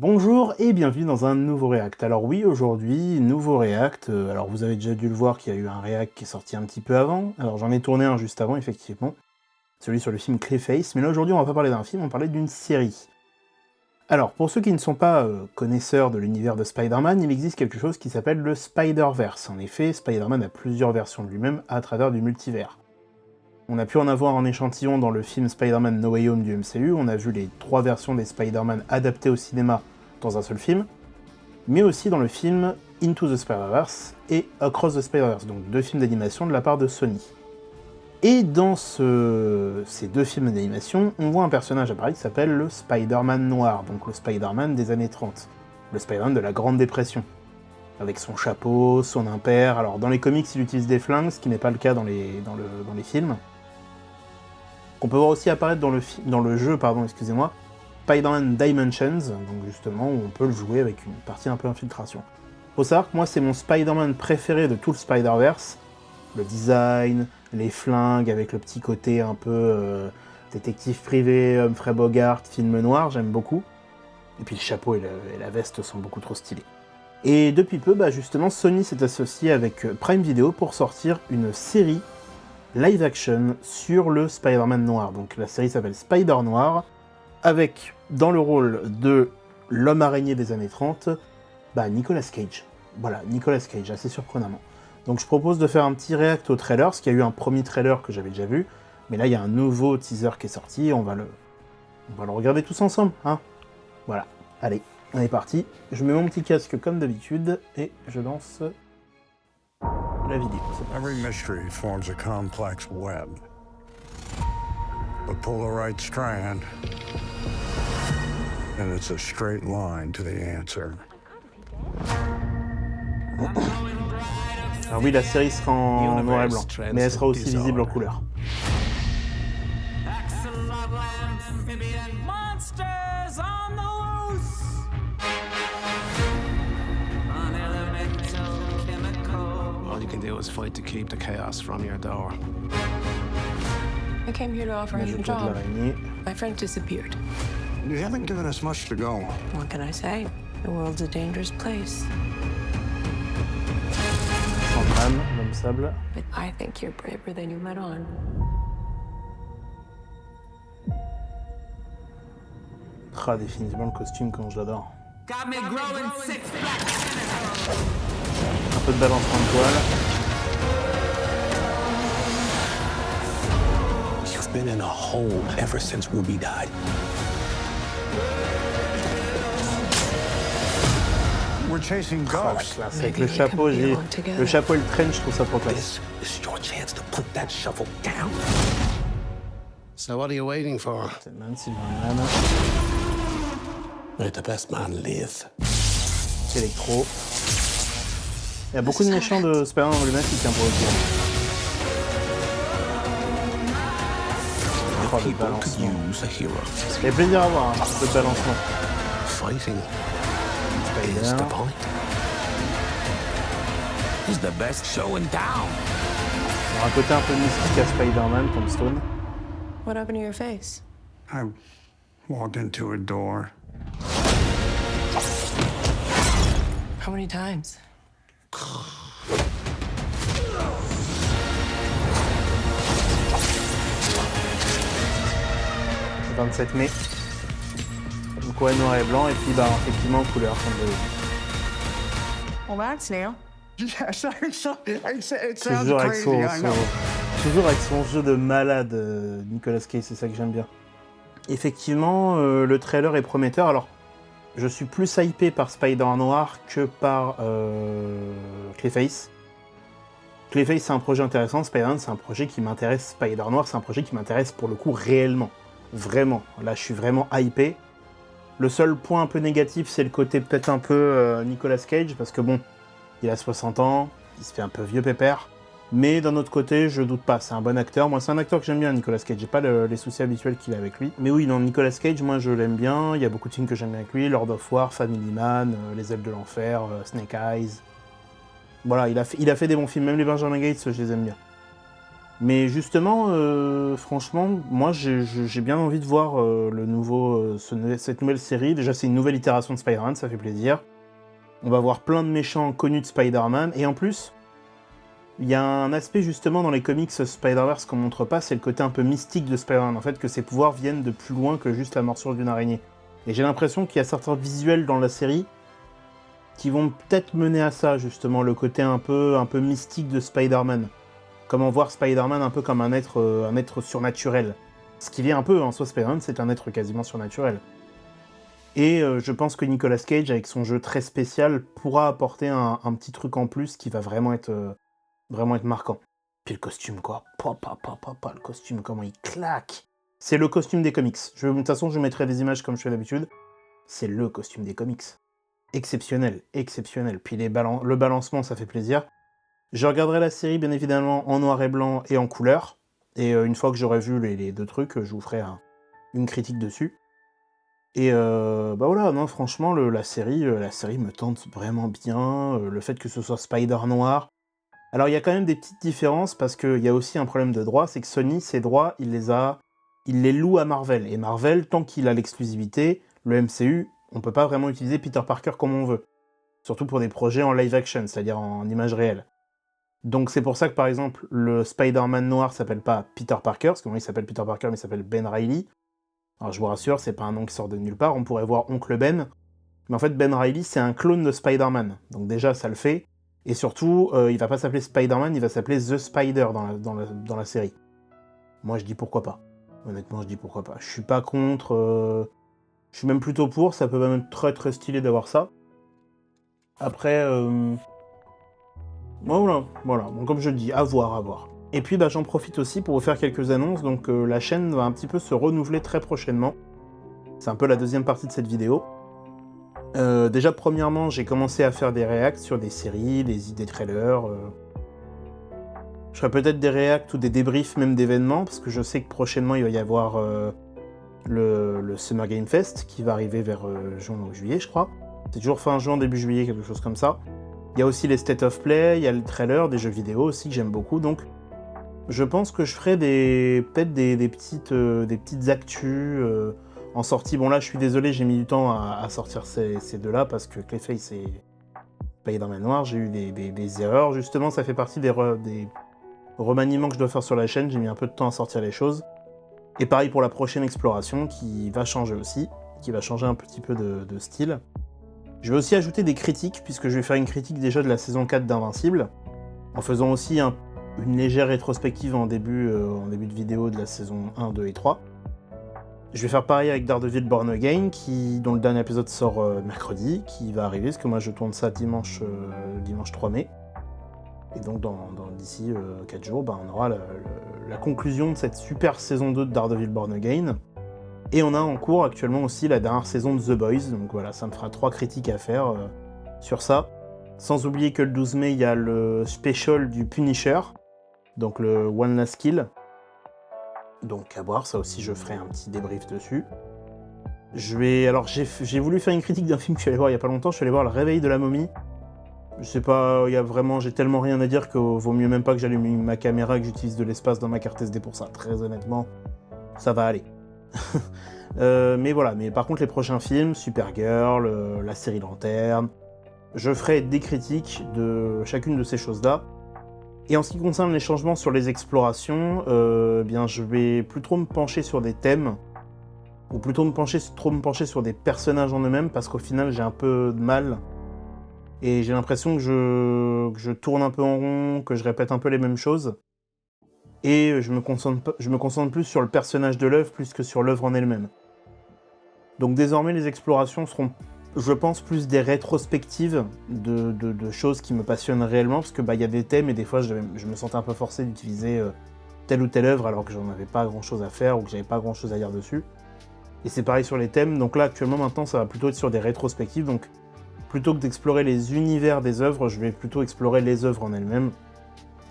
Bonjour et bienvenue dans un nouveau React. Alors oui, aujourd'hui, nouveau React. Alors vous avez déjà dû le voir qu'il y a eu un React qui est sorti un petit peu avant. Alors j'en ai tourné un juste avant, effectivement. Celui sur le film Clayface. Mais là aujourd'hui, on va pas parler d'un film, on va parler d'une série. Alors, pour ceux qui ne sont pas connaisseurs de l'univers de Spider-Man, il existe quelque chose qui s'appelle le Spider-Verse. En effet, Spider-Man a plusieurs versions de lui-même à travers du multivers. On a pu en avoir en échantillon dans le film Spider-Man No Way Home du MCU, on a vu les 3 versions des Spider-Man adaptées au cinéma dans un seul film, mais aussi dans le film Into the Spider-Verse et Across the Spider-Verse, donc 2 films d'animation de la part de Sony. Et dans ces 2 films d'animation, on voit un personnage apparaître qui s'appelle le Spider-Man noir, donc le Spider-Man des années 30, le Spider-Man de la Grande Dépression, avec son chapeau, son impair. Alors dans les comics, il utilise des flingues, ce qui n'est pas le cas dans les films. Qu'on peut voir aussi apparaître dans le jeu, Spider-Man Dimensions, donc justement où on peut le jouer avec une partie un peu infiltration. Faut savoir que moi c'est mon Spider-Man préféré de tout le Spider-Verse. Le design, les flingues avec le petit côté un peu détective privé, Humphrey Bogart, film noir, j'aime beaucoup. Et puis le chapeau et la veste sont beaucoup trop stylés. Et depuis peu, justement, Sony s'est associé avec Prime Video pour sortir une série live action sur le Spider-Man noir. Donc la série s'appelle Spider Noir, avec dans le rôle de l'homme araignée des années 30, Nicolas Cage. Voilà, Nicolas Cage, assez surprenamment. Donc je propose de faire un petit react au trailer, parce qu'il y a eu un premier trailer que j'avais déjà vu, mais là il y a un nouveau teaser qui est sorti, et on va le regarder tous ensemble, hein. Voilà, allez, on est parti. Je mets mon petit casque comme d'habitude, et je lance la vidéo. Every mystery forms a complex web. But pull the right strand, and it's a straight line to the answer. Alors oui, la série sera en noir et blanc, mais elle sera aussi visible en couleur. All you can do is fight to keep the chaos from your door. I came here to offer him a job. My friend disappeared. You haven't given us much to go. What can I say? The world's a dangerous place. Sandman, l'homme sable. But I think you're braver than you let on. Ah, définitivement le costume quand je l'adore. Un peu de balancement de toile. You've been in a hole ever since Ruby died. We're chasing Oh, la ghosts. classe. Avec le chapeau, le chapeau et le trench, je trouve ça trop classe. This is your chance to put that shovel down. So what are you waiting for? Sandman, Silverman, Let the best man live. Electro. Il y a beaucoup de méchants de Spider-Man emblématiques pour le coup. Oh, le balancement. Use a hero. Ça fait plaisir à voir, hein, ce balancement. Fighting Spider. is the point. He's the best show in town. Alors, un côté un peu mystique à Spider-Man, Tombstone. What happened to your face? I walked into a door. How many times? 27 mai. Donc ouais, noir et blanc, et puis effectivement couleur, comme vous l'avez dit. Well, that's new. Yes, it sounds Toujours avec, crazy, I know. toujours avec son jeu de malade, Nicolas Cage, c'est ça que j'aime bien. Effectivement, le trailer est prometteur. Alors, je suis plus hypé par Spider Noir que par Clayface. Clayface, c'est un projet intéressant. Spider-Man, c'est un projet qui m'intéresse. Spider Noir, c'est un projet qui m'intéresse pour le coup réellement. Vraiment. Là, je suis vraiment hypé. Le seul point un peu négatif, c'est le côté peut-être un peu Nicolas Cage, parce que bon, il a 60 ans, il se fait un peu vieux pépère. Mais d'un autre côté, je doute pas, c'est un bon acteur. Moi, c'est un acteur que j'aime bien, Nicolas Cage. J'ai pas les soucis habituels qu'il a avec lui. Mais oui, non, Nicolas Cage, moi, je l'aime bien. Il y a beaucoup de films que j'aime bien avec lui. Lord of War, Family Man, Les Ailes de l'Enfer, Snake Eyes. Voilà, il a fait des bons films. Même les Benjamin Gates, je les aime bien. Mais justement, franchement, moi j'ai bien envie de voir cette nouvelle série. Déjà, c'est une nouvelle itération de Spider-Man, ça fait plaisir. On va voir plein de méchants connus de Spider-Man. Et en plus, il y a un aspect justement dans les comics Spider-Verse qu'on montre pas, c'est le côté un peu mystique de Spider-Man. En fait, que ses pouvoirs viennent de plus loin que juste la morsure d'une araignée. Et j'ai l'impression qu'il y a certains visuels dans la série qui vont peut-être mener à ça, justement, le côté un peu mystique de Spider-Man. Comment voir Spider-Man un peu comme un être surnaturel. Ce qu'il est un peu, en soi, Spider-Man, c'est un être quasiment surnaturel. Et je pense que Nicolas Cage, avec son jeu très spécial, pourra apporter un petit truc en plus qui va vraiment être marquant. Puis le costume, quoi. Le costume, comment il claque. C'est le costume des comics. De toute façon, je mettrai des images comme je fais d'habitude. C'est le costume des comics. Exceptionnel. Puis le balancement, ça fait plaisir. Je regarderai la série, bien évidemment, en noir et blanc et en couleur. Et une fois que j'aurai vu les deux trucs, je vous ferai une critique dessus. Et voilà, non, franchement, la série me tente vraiment bien. Le fait que ce soit Spider Noir. Alors, il y a quand même des petites différences, parce qu'il y a aussi un problème de droit, c'est que Sony, ses droits, il les loue à Marvel. Et Marvel, tant qu'il a l'exclusivité, le MCU, on peut pas vraiment utiliser Peter Parker comme on veut. Surtout pour des projets en live action, c'est-à-dire en image réelle. Donc c'est pour ça que, par exemple, le Spider-Man noir s'appelle pas Peter Parker, parce que moi il s'appelle Peter Parker, mais il s'appelle Ben Reilly. Alors je vous rassure, c'est pas un nom qui sort de nulle part, on pourrait voir Oncle Ben. Mais en fait, Ben Reilly, c'est un clone de Spider-Man. Donc déjà, ça le fait. Et surtout, il va pas s'appeler Spider-Man, il va s'appeler The Spider dans la série. Moi, je dis pourquoi pas. Honnêtement, je dis pourquoi pas. Je suis pas contre... Je suis même plutôt pour, ça peut même être très très stylé d'avoir ça. Après... Voilà. Donc, comme je le dis, à voir. Et puis, j'en profite aussi pour vous faire quelques annonces. Donc, la chaîne va un petit peu se renouveler très prochainement. C'est un peu la deuxième partie de cette vidéo. Déjà, premièrement, j'ai commencé à faire des reacts sur des séries, des trailers. Je ferai peut-être des reacts ou des débriefs même d'événements, parce que je sais que prochainement, il va y avoir le Summer Game Fest, qui va arriver vers juin ou juillet, je crois. C'est toujours fin juin, début juillet, quelque chose comme ça. Il y a aussi les State of Play, il y a le trailer, des jeux vidéo aussi que j'aime beaucoup, donc je pense que je ferai peut-être des petites actus en sortie. Bon là, je suis désolé, j'ai mis du temps à sortir ces deux-là, parce que Clayface et Spider-Man Noir, j'ai eu des erreurs. Justement, ça fait partie des remaniements que je dois faire sur la chaîne, j'ai mis un peu de temps à sortir les choses. Et pareil pour la prochaine exploration, qui va changer aussi, qui va changer un petit peu de style. Je vais aussi ajouter des critiques, puisque je vais faire une critique déjà de la saison 4 d'Invincible, en faisant aussi une légère rétrospective en début de vidéo de la saison 1, 2 et 3. Je vais faire pareil avec Daredevil Born Again, dont le dernier épisode sort mercredi, qui va arriver, parce que moi je tourne ça dimanche 3 mai. Et donc d'ici 4 jours, on aura la conclusion de cette super saison 2 de Daredevil Born Again. Et on a en cours actuellement aussi la dernière saison de The Boys, donc voilà, ça me fera 3 critiques à faire sur ça. Sans oublier que le 12 mai, il y a le special du Punisher, donc le One Last Kill. Donc à voir, ça aussi je ferai un petit débrief dessus. J'ai voulu faire une critique d'un film que je suis allé voir il y a pas longtemps, je suis allé voir Le Réveil de la momie. Je sais pas, j'ai tellement rien à dire qu'il vaut mieux même pas que j'allume ma caméra et que j'utilise de l'espace dans ma carte SD pour ça, très honnêtement, ça va aller. Mais voilà, mais par contre les prochains films, Supergirl, la série Lanterne, je ferai des critiques de chacune de ces choses-là. Et en ce qui concerne les changements sur les explorations, je vais plus trop me pencher sur des thèmes, ou plutôt me pencher sur des personnages en eux-mêmes, parce qu'au final j'ai un peu de mal, et j'ai l'impression que je tourne un peu en rond, que je répète un peu les mêmes choses. Et je me concentre plus sur le personnage de l'œuvre plus que sur l'œuvre en elle-même. Donc désormais, les explorations seront, je pense, plus des rétrospectives de choses qui me passionnent réellement, parce que y a des thèmes et des fois je me sentais un peu forcé d'utiliser telle ou telle œuvre alors que j'en avais pas grand-chose à faire ou que j'avais pas grand-chose à dire dessus. Et c'est pareil sur les thèmes, donc là actuellement maintenant ça va plutôt être sur des rétrospectives, donc plutôt que d'explorer les univers des œuvres, je vais plutôt explorer les œuvres en elles-mêmes.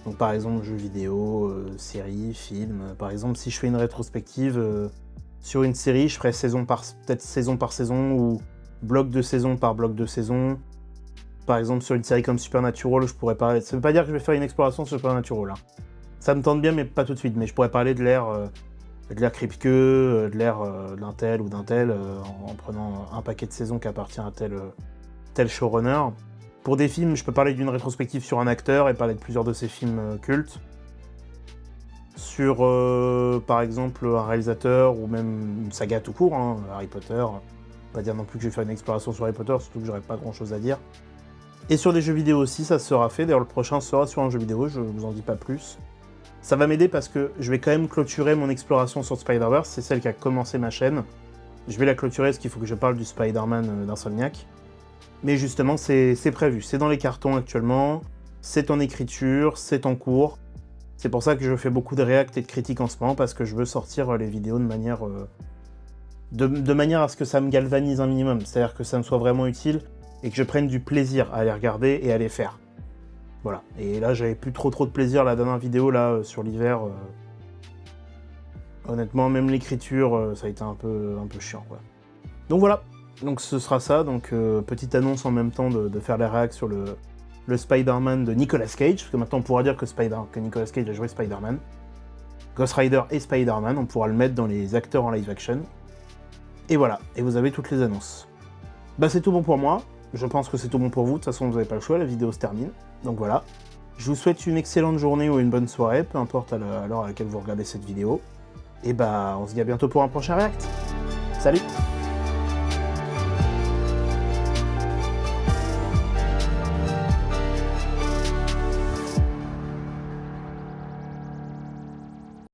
Donc par exemple jeux vidéo, séries, films. Par exemple si je fais une rétrospective sur une série, je ferai peut-être saison par saison ou bloc de saison par bloc de saison. Par exemple sur une série comme Supernatural, je pourrais parler... Ça veut pas dire que je vais faire une exploration sur Supernatural. Ça me tente bien, mais pas tout de suite. Mais je pourrais parler de l'ère Kripke, de l'ère d'un tel ou d'un tel, en prenant un paquet de saisons qui appartient à tel showrunner. Pour des films, je peux parler d'une rétrospective sur un acteur et parler de plusieurs de ses films cultes. Sur, par exemple, un réalisateur ou même une saga tout court, hein, Harry Potter. Pas dire non plus que je vais faire une exploration sur Harry Potter, surtout que j'aurais pas grand chose à dire. Et sur des jeux vidéo aussi, ça sera fait. D'ailleurs, le prochain sera sur un jeu vidéo, je vous en dis pas plus. Ça va m'aider parce que je vais quand même clôturer mon exploration sur Spider-Verse, c'est celle qui a commencé ma chaîne. Je vais la clôturer parce qu'il faut que je parle du Spider-Man d'Insomniac. Mais justement, c'est prévu, c'est dans les cartons actuellement, c'est en écriture, c'est en cours. C'est pour ça que je fais beaucoup de réacts et de critiques en ce moment, parce que je veux sortir les vidéos de manière à ce que ça me galvanise un minimum, c'est-à-dire que ça me soit vraiment utile et que je prenne du plaisir à les regarder et à les faire. Voilà, et là j'avais plus trop de plaisir, la dernière vidéo là sur l'hiver. Honnêtement, même l'écriture, ça a été un peu chiant, quoi. Donc voilà, donc ce sera ça, donc petite annonce en même temps de faire les réacts sur le Spider-Man de Nicolas Cage, parce que maintenant on pourra dire que Nicolas Cage a joué Spider-Man. Ghost Rider et Spider-Man, on pourra le mettre dans les acteurs en live action. Et voilà, et vous avez toutes les annonces. Bah c'est tout bon pour moi, je pense que c'est tout bon pour vous, de toute façon vous n'avez pas le choix, la vidéo se termine. Donc voilà, je vous souhaite une excellente journée ou une bonne soirée, peu importe à l'heure à laquelle vous regardez cette vidéo. Et bah on se dit à bientôt pour un prochain react. Salut!